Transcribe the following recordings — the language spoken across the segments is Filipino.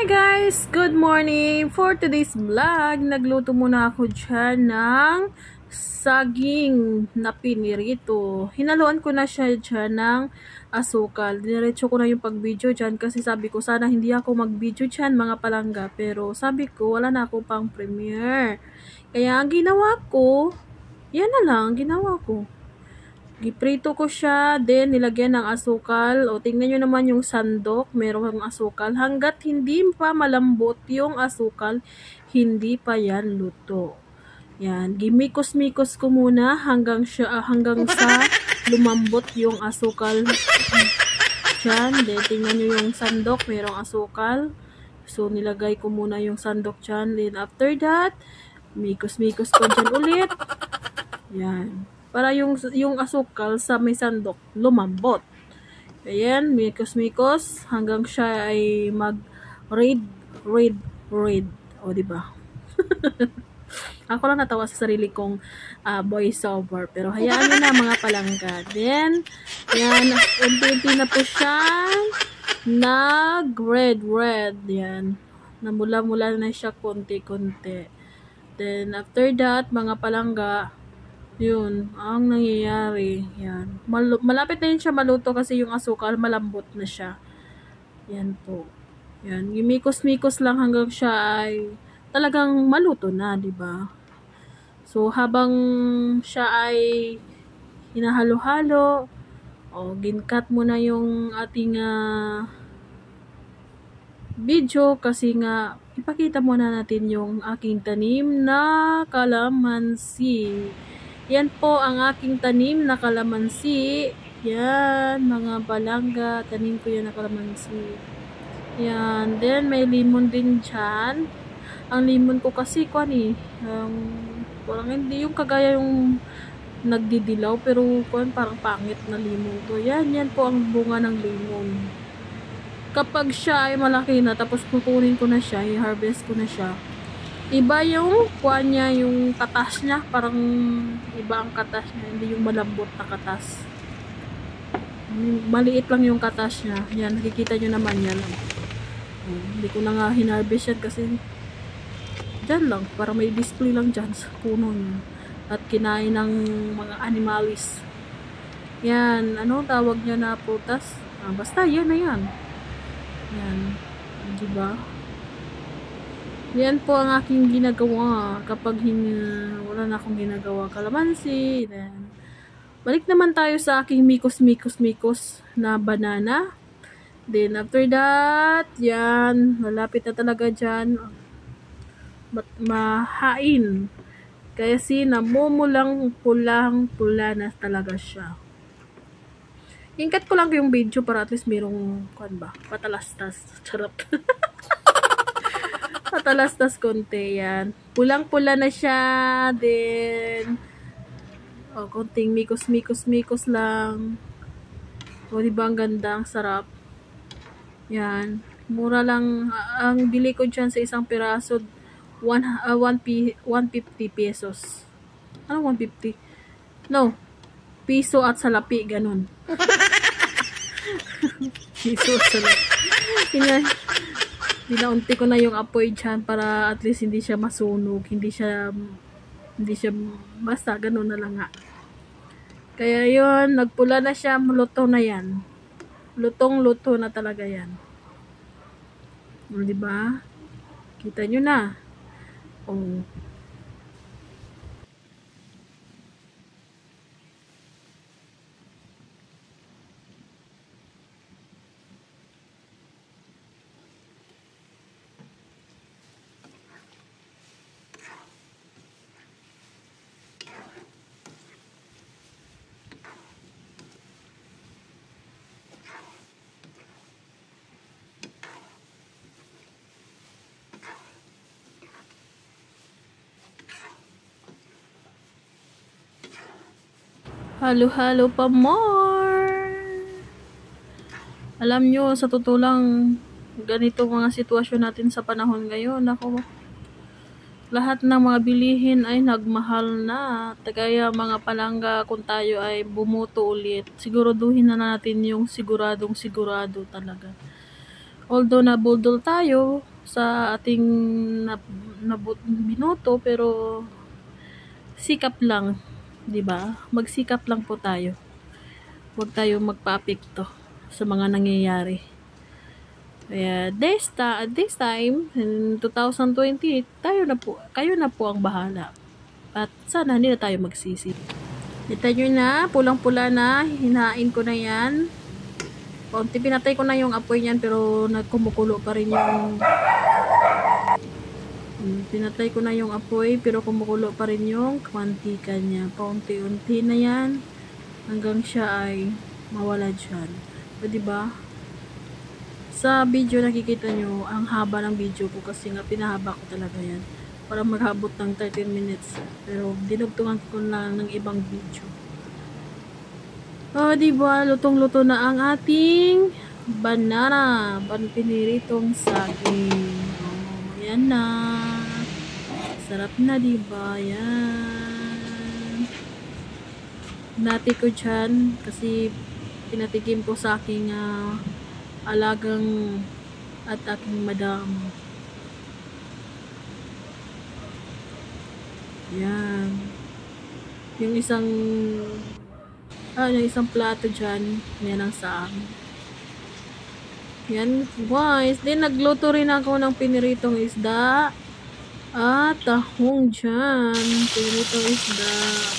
Hi guys! Good morning! For today's vlog, nagluto muna ako dyan ng saging na pinirito. Hinaluan ko na siya dyan ng asukal. Diretso ko na yung pag-video dyan kasi sabi ko sana hindi ako mag-video dyan mga palangga. Pero sabi ko wala na ako pang premiere. Kaya ang ginawa ko, yan na lang ginawa ko. Giprito ko siya, then nilagyan ng asukal. O, tingnan nyo naman yung sandok, merong asukal. Hanggat hindi pa malambot yung asukal, hindi pa yan luto. Yan, gimikos-mikos ko muna hanggang sa lumambot yung asukal. Diyan, then tingnan nyo yung sandok, merong asukal. So, nilagay ko muna yung sandok dyan. Then, after that, mikos-mikos ko dyan ulit. Yan. Para yung asukal sa may sandok lumambot. Ayan, mikos-mikos hanggang siya ay mag-red. O, diba? Ako lang natawa sa sarili kong voiceover. Pero hayaan nyo na mga palangga. Then, yan, unti-unti na po siya nag-red. Yan. Namula-mula na siya konti-konti. Then, after that, mga palangga, yun, ang nangyayari. Yan. Malapit na yun siya maluto kasi yung asukal malambot na siya. Yan po. Yan. Gimikos-mikos lang hanggang siya ay talagang maluto na, di ba? So, habang siya ay hinahalo-halo, gincut mo na yung ating video kasi nga ipakita muna natin yung aking tanim na kalamansi. Yan po ang aking tanim na kalamansi. Yan, mga palangga. Tanim ko yan na kalamansi. Yan. Then, may limon din dyan. Ang limon ko kasi, parang hindi yung kagaya yung nagdidilaw. Pero, parang pangit na limon to. Yan po ang bunga ng limon. Kapag siya ay malaki na, tapos kukunin ko na siya, i-harvest ko na siya. Iba yung niya, yung katas niya, parang iba ang katas niya, hindi yung malambot na katas. Maliit lang yung katas niya. Yan, nakikita nyo naman yan. Hindi ko na nga hinarvest yan kasi dyan lang, para may display lang dyan sa puno niya. At kinain ng mga animalis. Yan, ano tawag niya na putas? Basta yan na yan. Yan, diba? Yan po ang aking ginagawa kapag wala na akong ginagawa kalamansi. Then, balik naman tayo sa aking mikos na banana. Then, after that, yan, malapit na talaga dyan. Mahain. Kasi namumulang pula na talaga siya. Ingkat ko lang yung video para at least merong, patalastas. Charot. Patalastas konti, yan. Pulang-pula na siya. Then, konting mikos lang. Diba ang ganda, ang sarap. Yan. Mura lang. Ang bili ko dyan sa isang piraso, 150 pesos. Ano 150? No. Piso at salapi, ganun. Piso at salapi. Pinaunti ko na yung apoy dyan para at least hindi siya masunog, hindi siya basta ganun na lang nga. Kaya yun, nagpula na siya, luto na yan. Lutong-luto na talaga yan. Diba? Kita nyo na. Halo-halo pa more. Alam nyo, sa totoo lang, ganito mga sitwasyon natin sa panahon ngayon. Ako, lahat ng mga bilihin ay nagmahal na. Kaya mga palangga, kung tayo ay bumuto ulit, siguraduhin na natin yung sigurado talaga. Although nabudol tayo, sa ating binoto, pero sikap lang, 'di ba? Magsikap lang po tayo. Huwag tayo magpaapekto sa mga nangyayari. Kaya this time in 2028, kayo na po ang bahala. At sana hindi na tayo magsisi. Kita nyo na, pulang-pula na, hinain ko na yan. Konti pinatay ko na yung apoy niyan, pero nagkumukulo pa rin yung pinatay ko na yung apoy, pero kumukulo pa rin yung mantika niya. Paunti-unti na yan hanggang siya ay mawala dyan. O diba? Sa video nakikita nyo, ang haba ng video ko kasi nga pinahaba ko talaga yan para maghabot ng 13 minutes. Pero dinugtungan ko na ng ibang video. O diba, lutong-luto na ang ating banana, piniritong saging. O, yan na. Sarap na, diba? Yan. Nati ko dyan kasi pinatikim ko sa aking alagang at aking madam. Yan. Yung isang plato dyan, yan ang sa amin. Yan guys, din nagluto rin ako ng piniritong isda at tahong dyan. Piniritong isda,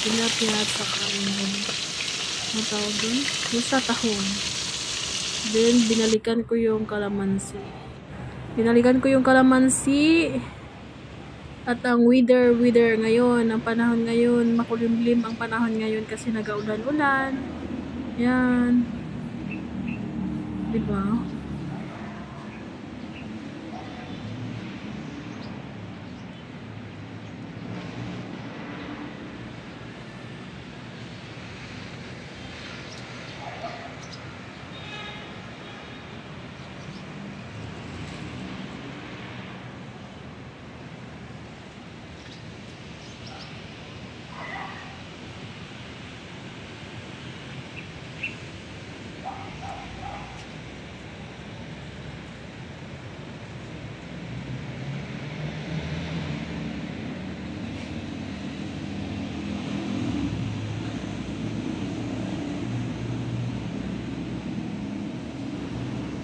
pinapia at saka ang tawag dun? Basta tahong. Then binalikan ko yung kalamansi. At ang weather ngayon, ang panahon ngayon, makulimlim ang panahon ngayon kasi nagaulan-ulan. Yan. Diba?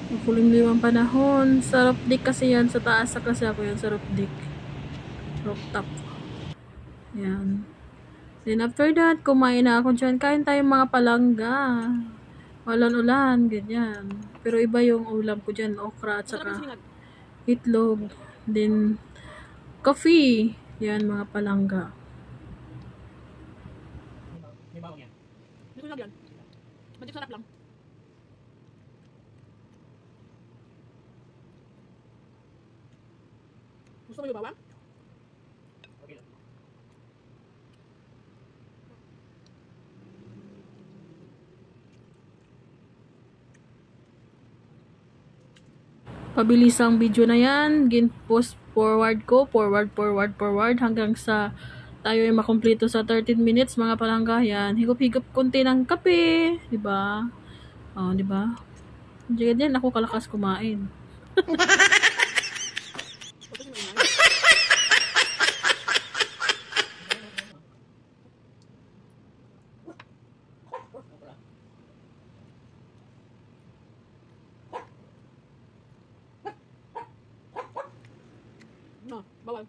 Makulimlim ang panahon. Sa rooftop kasi yan. Sa taas kasi ako yan sa rooftop. Yan. Then after that, kumain na ako dyan. Kain tayo mga palangga. Ulan-ulan, ganyan. Pero iba yung ulam ko dyan. Okra at saka itlog. Then, coffee. Yan, mga palangga. May bawang yan. Gusto lang yan. Medyo sarap lang. Gusto mo yung bawang? Okay lang. Pabilis ang video na yan. Gin-post forward ko. Forward. Hanggang sa tayo ay makumpleto sa 13 minutes, mga palangga. Yan. Higop-higop konti ng kape. Diba? O, diba? Diyan ako kalakas kumain. No, bawal.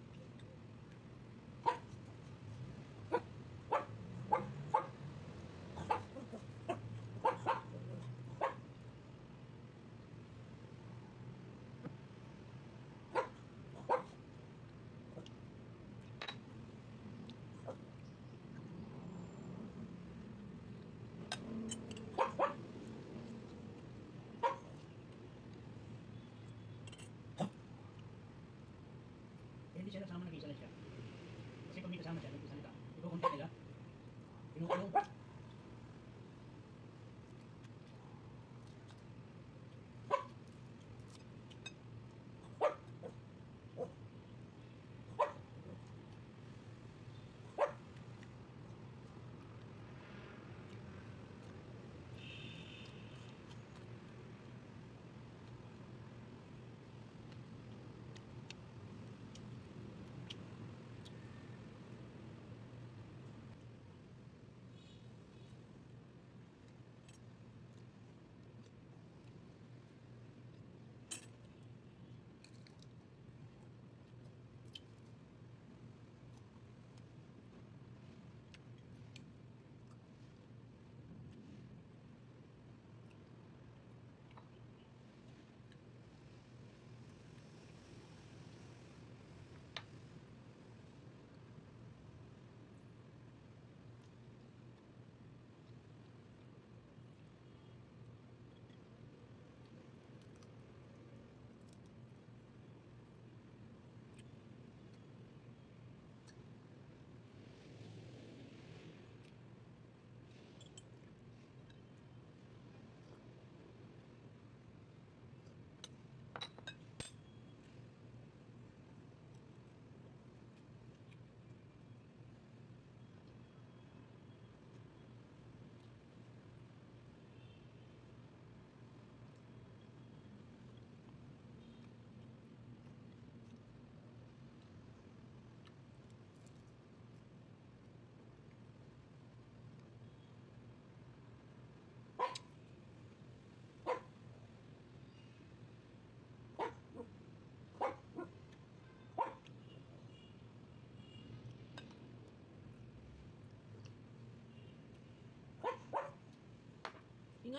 Hindi siya nasama, nag-isa na siya. Kasi pag may kasama siya, nagsasalita. Ikukunti nila. Kinukulong.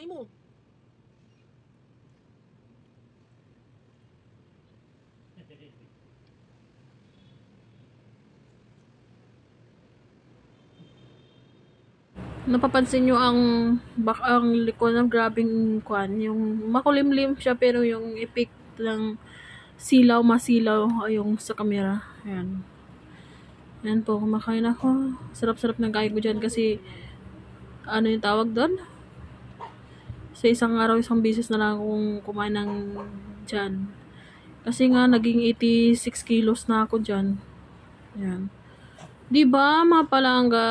ingay mo. Napapansin nyo ang likod ng grabing kwan, yung makulimlim siya pero yung effect ng masilaw yung sa camera. Ayan. Ayan po, kumakain ako. Sarap-sarap ng kain ko dyan kasi ano yung tawag doon? Sa isang araw, isang beses na lang akong kumain ng dyan. Kasi nga, naging 86 kilos na ako dyan. Ayan. Diba, mga palangga?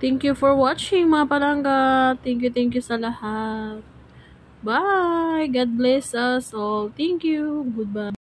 Thank you for watching, mga palangga. Thank you sa lahat. Bye! God bless us all. Thank you. Goodbye.